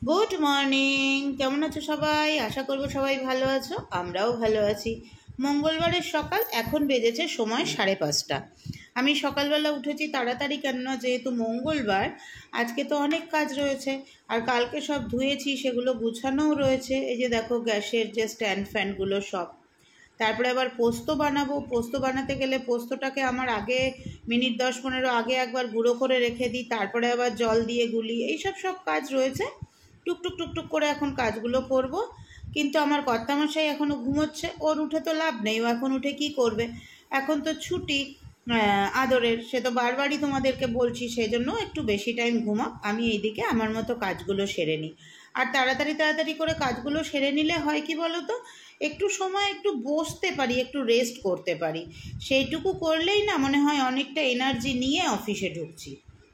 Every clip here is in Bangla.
Good morning. কেমন আছো সবাই? আশা করবো সবাই ভালো আছো, আমরাও ভালো আছি। মঙ্গলবারের সকাল, এখন বেজেছে সময় 5:30। আমি সকালবেলা উঠেছি তাড়াতাড়ি, কেননা যেহেতু মঙ্গলবার আজকে তো অনেক কাজ রয়েছে। আর কালকে সব ধুয়েছি, সেগুলো গুছানোও রয়েছে। এই যে দেখো, গ্যাসের যে স্ট্যান্ড ফ্যানগুলো সব। তারপরে আবার পোস্ত বানাবো। পোস্ত বানাতে গেলে পোস্তটাকে আমার আগে মিনিট 10-15 আগে একবার গুঁড়ো করে রেখে দিই, তারপরে আবার জল দিয়ে গুলি, এইসব সব কাজ রয়েছে। টুকটুক টুকটুক করে এখন কাজগুলো করব। কিন্তু আমার কর্তামশাই এখনও ঘুমোচ্ছে। ওর উঠে তো লাভ নেই, ও এখন উঠে কি করবে? এখন তো ছুটি আদরের, সে তো বারবারই তোমাদেরকে বলছি, সেই জন্য একটু বেশি টাইম ঘুমাক, আমি এইদিকে আমার মতো কাজগুলো সেরে নিই। আর তাড়াতাড়ি তাড়াতাড়ি করে কাজগুলো সেরে নিলে হয় কি বলো তো, একটু সময় একটু বসতে পারি, একটু রেস্ট করতে পারি। সেইটুকু করলেই না মনে হয় অনেকটা এনার্জি নিয়ে অফিসে ঢুকছি।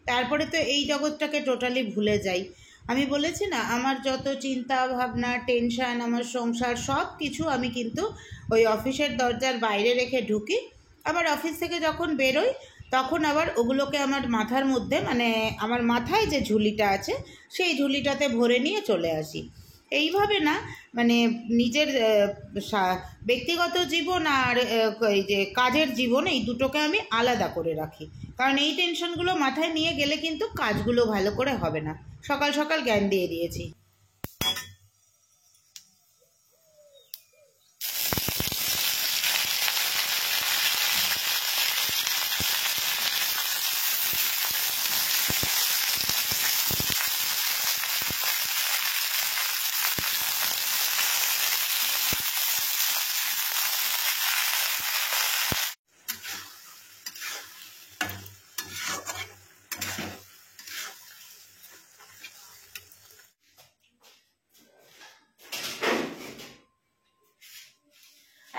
তারপরে তো এই জগৎটাকে টোটালি ভুলে যাই। আমি বলেছি না, আমার যত চিন্তা ভাবনা টেনশান, আমার সংসার সব কিছু আমি কিন্তু ওই অফিসের দরজার বাইরে রেখে ঢুকি। আবার অফিস থেকে যখন বেরোই তখন আবার ওগুলোকে আমার মাথার মধ্যে, মানে আমার মাথায় যে ঝুলিটা আছে সেই ঝুলিটাতে ভরে নিয়ে চলে আসি। এইভাবে না, মানে নিজের ব্যক্তিগত জীবন আর এই যে কাজের জীবন, এই দুটোকে আমি আলাদা করে রাখি। কারণ এই টেনশনগুলো মাথায় নিয়ে গেলে কিন্তু কাজগুলো ভালো করে হবে না। সকাল সকাল জ্ঞান দিয়ে দিয়েছি।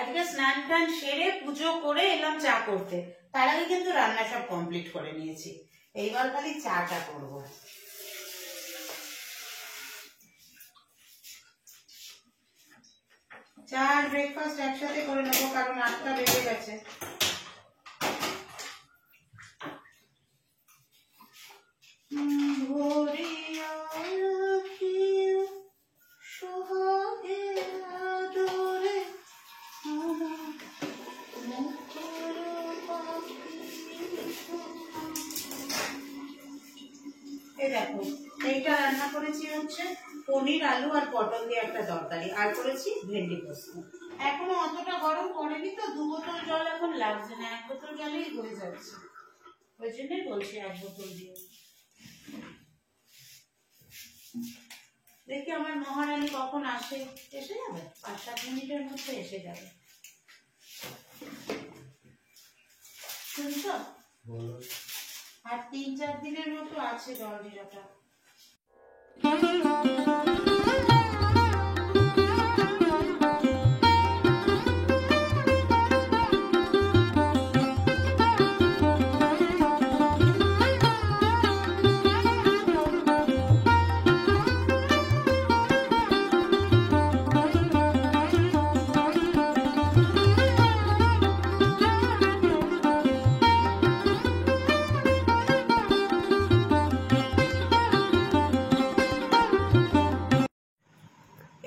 আজকে স্নান টান সেরে পুজো করে এলাম চা করতে। তার আগে কিন্তু রান্না সব কমপ্লিট করে নিয়েছি। এইবার খালি চাটা করবো। চা আর ব্রেকফাস্ট একসাথে করে নেবো, কারণ 8টা বেজে গেছে। এই দেখো, এইটা রান্না করেছি হচ্ছে পনির, আলু আর পটল দিয়ে একটা তরকারি, আর করেছি ভেন্ডি পোস্ত। এখনো অতটা গরম পড়েনি তো, 2 বোতল জল এখন লাগছে না, 1 বোতল জলেই হয়ে যাচ্ছে। ওই জন্যই বলছি 1 বোতল দিয়ে। দেখি আমার মহারানী কখন আসে। এসে যাবে 5-7 মিনিটের মধ্যে এসে যাবে। শুনছো? আর 3-4 দিনের মতো আছে জলজিরাটা।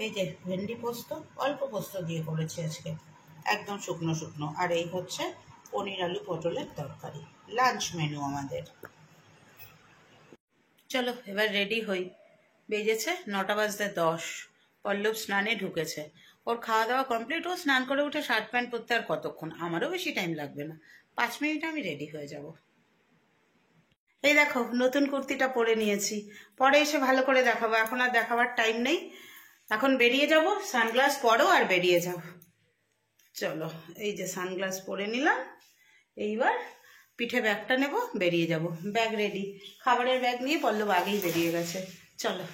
এই যে ভেন্ডি পোস্ত, অল্প পোস্ত দিয়ে করেছি আজকে, একদম শুকনো শুকনো। আর এই হচ্ছে পনির আলু পটলের তরকারি, লাঞ্চ মেনু আমাদের। চলো এবার রেডি হই। বেজেছে 9:10। পল্লব স্নানে ঢুকেছে, ওর খাওয়া দাওয়া কমপ্লিট। ও স্নান করে উঠে শার্ট প্যান্ট পরতে আর কতক্ষণ, আমারও বেশি টাইম লাগবে না, 5 মিনিট আমি রেডি হয়ে যাব। এই দেখো, নতুন কুর্তিটা পরে নিয়েছি, পরে এসে ভালো করে দেখাবো, এখন আর দেখাবার টাইম নেই। এখন বেরিয়ে যাব, সানগ্লাস পরো আর বেরিয়ে যাও। চলো, এই যে সানগ্লাস পরে নিলাম। এইবার পিঠে ব্যাগটা নেব, বেরিয়ে যাব। ব্যাগ রেডি, খাবারের ব্যাগ নিয়ে পল্লব আগেই বেরিয়ে গেছে। চলো।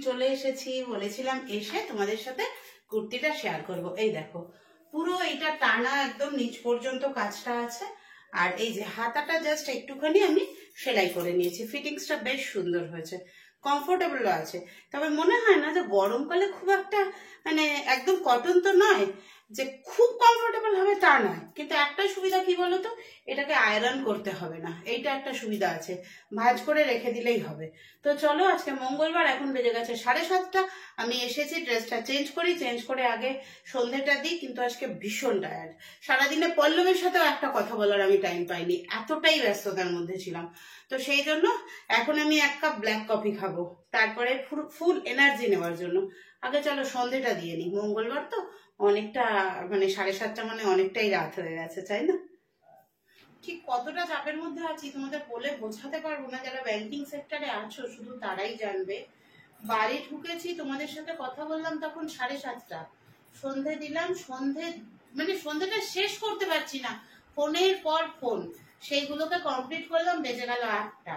চলে এসেছি, বলেছিলাম এসে তোমাদের সাথে কুর্তিটা শেয়ার করব। এই দেখো, পুরো এটা টানা একদম নিচ পর্যন্ত কাজটা আছে। আর এই যে হাতাটা জাস্ট একটুখানি আমি সেলাই করে নিয়েছি। ফিটিংসটা বেশ সুন্দর হয়েছে, কমফোর্টেবলও আছে। তবে মনে হয় না যে গরমকালে খুব একটা মানে একদম কটন তো নয় যে খুব কমফোর্টেবল হবে তা নয়, কিন্তু একটা সুবিধা কি বলতো, এটাকে আয়রন করতে হবে না, এইটা একটা সুবিধা আছে, ভাঁজ করে রেখে দিলেই হবে। তো চলো, আজকে মঙ্গলবার, এখন বেজে গেছে 7:30। আমি এসেছি, ড্রেসটা চেঞ্জ করি, চেঞ্জ করে আগে সন্ধ্যেটা দিই। কিন্তু আজকে ভীষণ টায়ার্ড, সারাদিনে পল্লবের সাথেও একটা কথা বলার আমি টাইম পাইনি, এতটাই ব্যস্ততার মধ্যে ছিলাম। তো সেই জন্য এখন আমি 1 কাপ ব্ল্যাক কফি খাবো, তারপরে ফুল এনার্জি নেওয়ার জন্য। আগে চলো সন্ধ্যেটা দিয়ে নিই, মঙ্গলবার তো অনেকটা, মানে 7:30 মানে অনেকটাই রাত হয়ে গেছে, তাই না? ঠিক কতটা চাপের মধ্যে আছি তোমাদের বলে বোঝাতে পারবো না, যারা ব্যাংকিং সেক্টরে আছো শুধু তারাই জানবে। বাড়ি ঢুকেছি, তোমাদের সাথে কথা বললাম তখন 7:30। সন্ধে দিলাম, সন্ধেটা শেষ করতে পারছি না, ফোনের পর ফোন, সেইগুলোকে কমপ্লিট করলাম, বেজে গেল 8টা।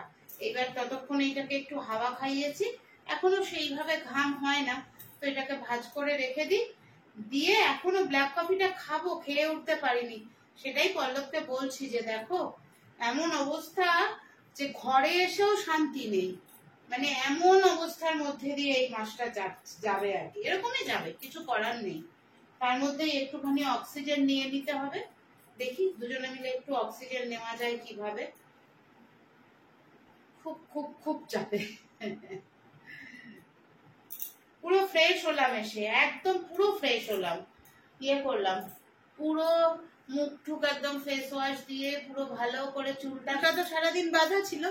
এবার ততক্ষণ এইটাকে একটু হাওয়া খাইয়েছি, এখনো সেইভাবে ঘাম হয় না, তো এটাকে ভাঁজ করে রেখে দিই। দিয়ে এখনো ব্ল্যাক কফিটা খাবো, খেয়ে উঠতে পারিনি। সেটাই পল্লবকে বলছি যে দেখো, এমন অবস্থা যে ঘরে এসেও শান্তি নেই, মানে এমন অবস্থার মধ্যে দিয়ে এই মাসটা যাবে আর কি, এরকমই যাবে, কিছু করার নেই। তার মধ্যে একটুখানি অক্সিজেন নিয়ে নিতে হবে, দেখি দুজনে মিলে একটু অক্সিজেন নেওয়া যায় কিভাবে। খুব খুব খুব চাপে। পুরো ফ্রেশ হলাম এসে, একদম পুরো ফ্রেশ হলাম, ইয়ে করলাম পুরো মুখ টুক একদম ফেস ওয়াশ দিয়ে পুরো ভালো করে, চুলটা তো সারাদিন বাঁধা ছিল,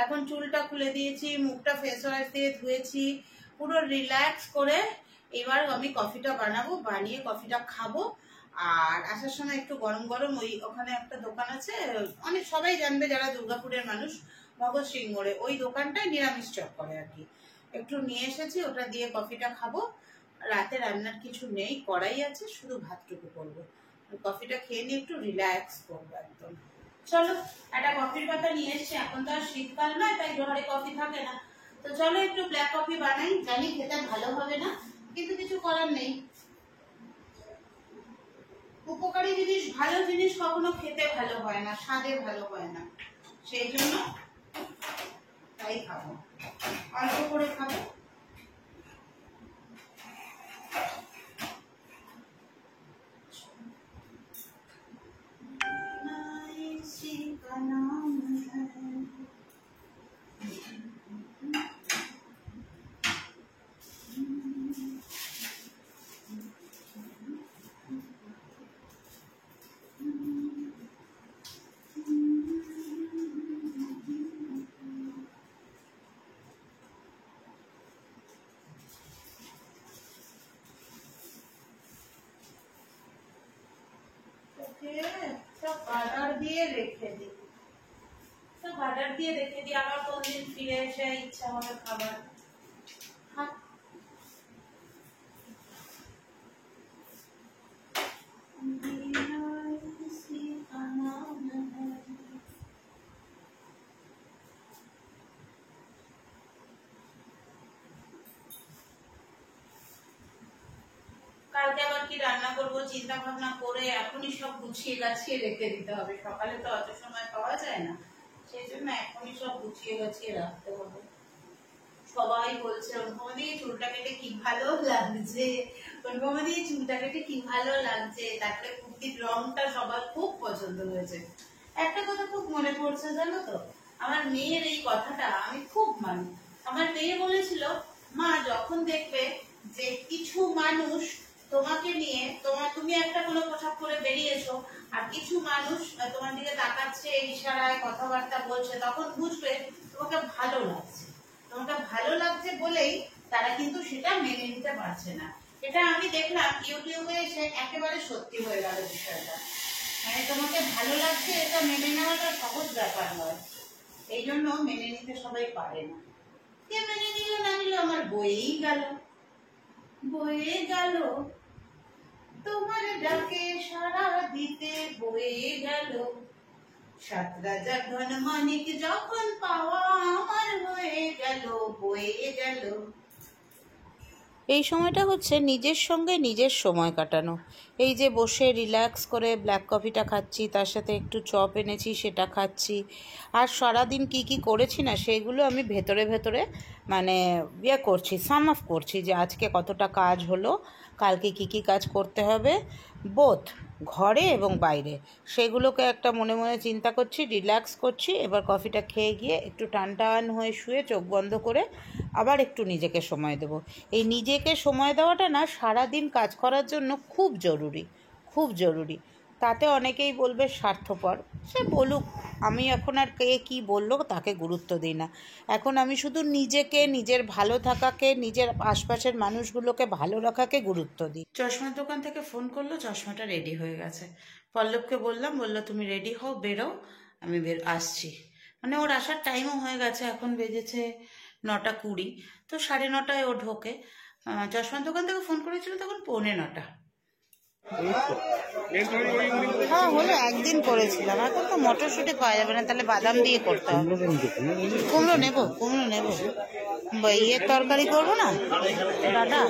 এখন চুলটা খুলে দিয়েছি, মুখটা ফেস ওয়াশ দিয়ে ধুয়েছি, পুরো রিল্যাক্স করে এবার আমি কফিটা বানাবো, বানিয়ে কফিটা খাবো। আর আসার সময় একটু গরম গরম ওখানে একটা দোকান আছে, অনেক সবাই জানবে যারা দুর্গাপুরের মানুষ, ভগৎ সিং মোড়ে ওই দোকানটায় নিরামিষ চপ করে আর কি, একটু নিয়ে এসেছি, ওটা দিয়ে কফিটা খাবো। রাতে রান্নার কিছু নেই, কড়াই আছে, শুধু ভাতটুকু করবো, কফিটা খেয়ে নিয়ে একটু রিল্যাক্স করবো একদম। চলো, একটা কফির পাতা নিয়ে এসছি, এখন তো আর শীতকাল নয়, তাই ঘরে কফি থাকে না, তো চলো একটু ব্ল্যাক কফি বানাই। জানি খেতে ভালো হবে না, কিন্তু কিছু করার নেই, উপকারী জিনিস, ভালো জিনিস কখনো খেতে ভালো হয় না, স্বাদে ভালো হয় না, সেই জন্য তাই খাবো, অল্প করে খাবো। বাটার দিয়ে রেখে দিই, আবার কোনদিন ফিরে এসে ইচ্ছা হবে খাবার। কালকে আবার কি রান্না করব চিন্তা ভাবনা করে এখনই সব গুছিয়ে গাছিয়ে রেখে দিতে হবে, সকালে তো অত সময় পাওয়া যায় না, সেই জন্য এখনই সব গুছিয়ে গাছিয়ে রাখতে হবে। সবাই বলছে অনুপমা দিয়ে চুলটা কেটে কি ভালো লাগছে, অনুপমা দিয়ে চুলটা কেটে কি ভালো লাগছে, তারপরে কুর্তির রংটা সবার খুব পছন্দ হয়েছে। একটা কথা খুব মনে পড়ছে জানো তো, আমার মেয়ের এই কথাটা আমি খুব মানি। আমার মেয়ে বলেছিল, মা যখন দেখবে যে কিছু মানুষ তোমাকে নিয়ে, তুমি একটা কোনো পোশাক পরে বেরিয়েছো, আর কিছু মানুষ তোমার দিকে তাকাচ্ছে, ইশারায় কথাবার্তা বলছে, তখন বুঝবে তোমাকে ভালো লাগছে, তোমাকে ভালো লাগছে বলেই তারা কিন্তু সেটা মেনে নিতে পারছে না। এটা আমি দেখলাম ইউটিউবে এসে, একেবারে সত্যি হয়ে গেল বিষয়টা, মানে তোমাকে ভালো লাগছে এটা মেনে নেওয়াটা সহজ ব্যাপার নয়, এই জন্য মেনে নিতে সবাই পারে না। কে মেনে নিল না নিল, আমার বয়েই গেল, বয়ে গেল, তোমার ডাকে সারা দিতে বয়ে গেল, 7 রাজার ধন মানিক যখন পাওয়া আমার হয়ে গেল, বয়ে গেল। এই সময়টা হচ্ছে নিজের সঙ্গে নিজের সময় কাটানো। এই যে বসে রিল্যাক্স করে ব্ল্যাক কফিটা খাচ্ছি, তার সাথে একটু চপ এনেছি সেটা খাচ্ছি, আর সারাদিন কি কি করেছি না সেগুলো আমি ভেতরে ভেতরে মানে করছি, সাম অফ করছি যে আজকে কতটা কাজ হলো, কালকে কি কি কাজ করতে হবে, বোথ ঘরে এবং বাইরে, সেগুলোকে একটা মনে মনে চিন্তা করছি, রিল্যাক্স করছি। এবার কফিটা খেয়ে গিয়ে একটু টান টান হয়ে শুয়ে চোখ বন্ধ করে আবার একটু নিজেকে সময় দেব। এই নিজেকে সময় দেওয়াটা না সারাদিন কাজ করার জন্য খুব জরুরি, খুব জরুরি। তাতে অনেকেই বলবে স্বার্থপর, সে বলুক, আমি এখন আর কে কী বললো তাকে গুরুত্ব দিই না। এখন আমি শুধু নিজেকে, নিজের ভালো থাকাকে, নিজের আশপাশের মানুষগুলোকে ভালো রাখাকে গুরুত্ব দিই। চশমার দোকান থেকে ফোন করলো, চশমাটা রেডি হয়ে গেছে। পল্লবকে বললাম, বললো তুমি রেডি হও, বেরো, আমি আসছি। মানে ওর আসার টাইমও হয়ে গেছে, এখন বেজেছে 9:20, তো 9:30 ও ঢোকে। চশমার দোকান থেকে ফোন করেছিল তখন 8:45। হ্যাঁ হলো, একদিন করেছিলাম। এখন তো মটরশুঁটি পাওয়া যাবে না, তাহলে বাদাম দিয়ে করতে হবে। কুমড়ো নেবো, কুমড়ো নেবো, ইয়ের তরকারি করবো না দাদা।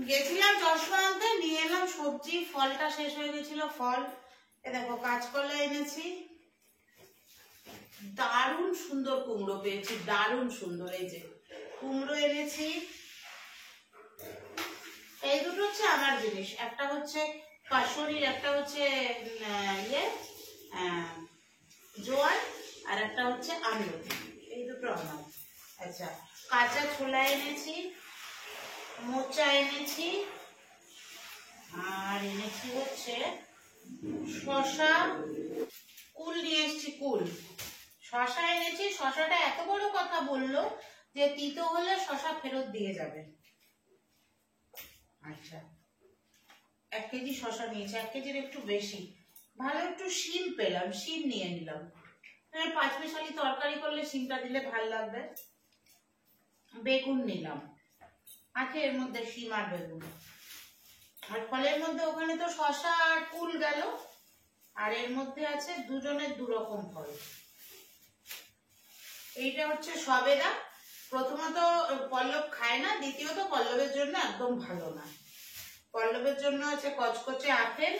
গেছিলাম চশমা আনতে, নিয়ে এলাম সবজি, ফলটা শেষ হয়ে গেছিল, ফল এ দেখো কাঁচকলা এনেছি, দারুণ সুন্দর কুমড়ো পেয়েছি, দারুণ সুন্দর। এই যে কুমড়ো এনেছি, এই দুটো হচ্ছে আমার জিনিস, একটা হচ্ছে কাশরির, একটা হচ্ছে জোয়ান, আর একটা হচ্ছে আমলকি, এই দুটো আমার। আচ্ছা, কাঁচা ছোলা এনেছি, মোচা এনেছি, আর এনেছি হচ্ছে শশা, কুল নিয়ে এসছি, কুল, শশা এনেছি। শশাটা এত বড় কথা বললো যে তিতো হলে শশা ফেরত দিয়ে যাবে। আচ্ছা, 1 কেজি শশা নিয়েছি, 1 কেজির একটু বেশি। ভালো একটু শিম পেলাম, শিম নিয়ে নিলাম, পাঁচমিশালি তরকারি করলে শিমটা দিলে ভাল লাগবে। বেগুন নিলাম, আছে এর মধ্যে শিম আর বেগুন। আর ফলের মধ্যে ওখানে তো শশা আর কুল গেল, আর এর মধ্যে আছে দুজনের 2 রকম ফল। এইটা হচ্ছে সবেদা, প্রথমত পল্লব খায় না, দ্বিতীয়ত পল্লবের জন্য একদম ভালো না। পল্লবের জন্য আছে কচকচে আপেল,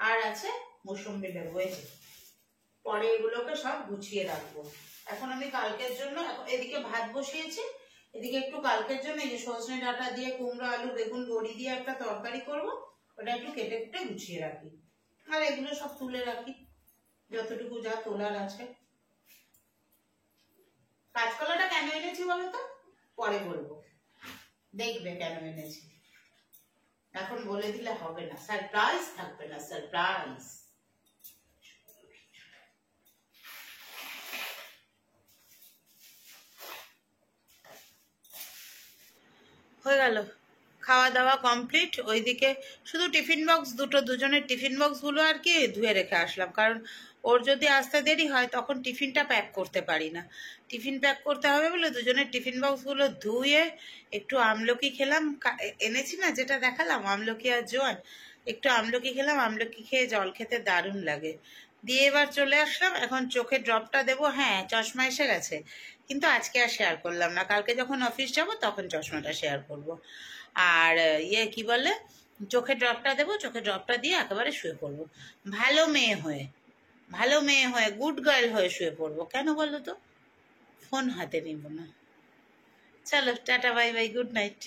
আর আছে মৌসুম্বি লেবু। পরে এগুলোকে সব গুছিয়ে রাখবো। এখন আমি কালকের জন্য, এদিকে ভাত বসিয়েছি, এদিকে একটু কালকের জন্য এই যে সজনে ডাঁটা দিয়ে কুমড়ো আলু বেগুন বড়ি দিয়ে একটা তরকারি করব, ওটা একটু কেটে কেটে গুছিয়ে রাখি। আর এগুলো সব তুলে রাখি যতটুকু যা তোলার আছে। কাঁচকলাটা কেন এনেছি বলতো, পরে বলবো, দেখবে কেন এনেছি, এখন বলে দিলে হবে না, সারপ্রাইজ থাকবে না, সারপ্রাইজ। হয়ে গেল, খাওয়া দাওয়া কমপ্লিট। ওইদিকে শুধু টিফিন বক্স দুটো, দুজনের টিফিন বক্সগুলো আর কি ধুয়ে রেখে আসলাম, কারণ ওর যদি আসতে দেরি হয় তখন টিফিনটা প্যাক করতে পারি না। টিফিন প্যাক করতে হবে বলে দুজনের টিফিন বক্সগুলো ধুয়ে একটু আমলকি খেলাম, এনেছি না যেটা দেখালাম, আমলকি আর জোয়ান, একটু আমলকি খেলাম, আমলকি খেয়ে জল খেতে দারুণ লাগে। দিয়ে এবার চলে আসলাম, এখন চোখে ড্রপটা দেবো। হ্যাঁ, চশমা এসে গেছে, কিন্তু আজকে আর শেয়ার করলাম না, কালকে যখন অফিস যাব তখন চশমাটা শেয়ার করব। আর কি বলে, চোখে ড্রপটা দেবো, চোখে ড্রপটা দিয়ে একেবারে শুয়ে পড়বো, ভালো মেয়ে হয়ে, ভালো মেয়ে হয়ে, গুড গার্ল হয়ে শুয়ে পড়বো। কেন বলো তো, ফোন হাতে নিব না। চলো tata, bye bye, good night.